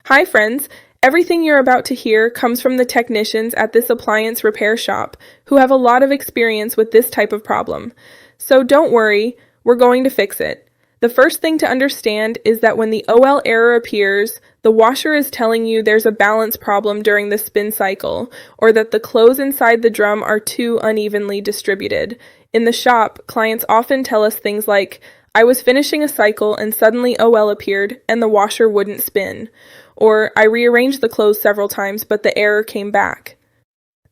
Hi friends, everything you're about to hear comes from the technicians at this appliance repair shop who have a lot of experience with this type of problem. So don't worry, we're going to fix it. The first thing to understand is that when the OL error appears, the washer is telling you there's a balance problem during the spin cycle, or that the clothes inside the drum are too unevenly distributed. In the shop, clients often tell us things like, "I was finishing a cycle and suddenly OL appeared and the washer wouldn't spin," or "I rearranged the clothes several times but the error came back."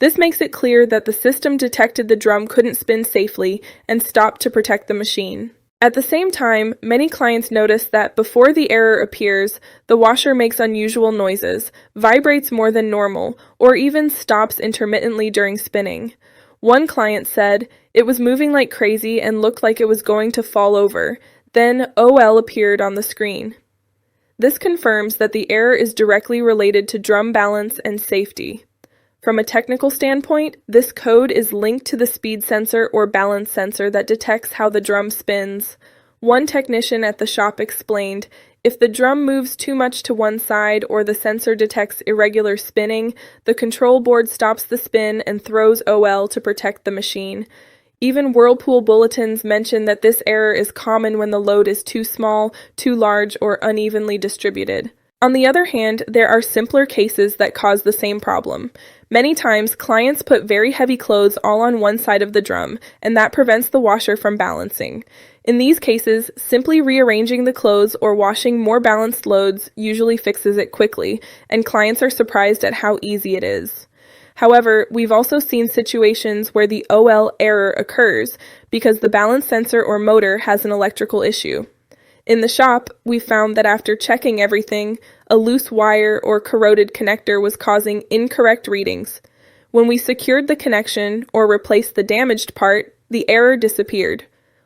This makes it clear that the system detected the drum couldn't spin safely and stopped to protect the machine. At the same time, many clients notice that before the error appears, the washer makes unusual noises, vibrates more than normal, or even stops intermittently during spinning. One client said, "It was moving like crazy and looked like it was going to fall over. Then OL appeared on the screen." This confirms that the error is directly related to drum balance and safety. From a technical standpoint, this code is linked to the speed sensor or balance sensor that detects how the drum spins. One technician at the shop explained, "If the drum moves too much to one side or the sensor detects irregular spinning, the control board stops the spin and throws OL to protect the machine." Even Whirlpool bulletins mention that this error is common when the load is too small, too large, or unevenly distributed. On the other hand, there are simpler cases that cause the same problem. Many times, clients put very heavy clothes all on one side of the drum, and that prevents the washer from balancing. In these cases, simply rearranging the clothes or washing more balanced loads usually fixes it quickly, and clients are surprised at how easy it is. However, we've also seen situations where the OL error occurs because the balance sensor or motor has an electrical issue. In the shop, we found that after checking everything, a loose wire or corroded connector was causing incorrect readings. When we secured the connection or replaced the damaged part, the error disappeared.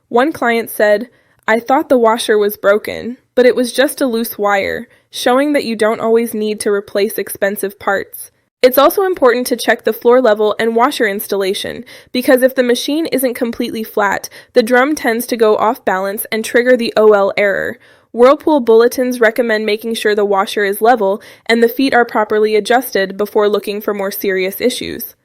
One client said, "I thought the washer was broken, but it was just a loose wire," showing that you don't always need to replace expensive parts. It's also important to check the floor level and washer installation, because if the machine isn't completely flat, the drum tends to go off balance and trigger the OL error. Whirlpool bulletins recommend making sure the washer is level and the feet are properly adjusted before looking for more serious issues.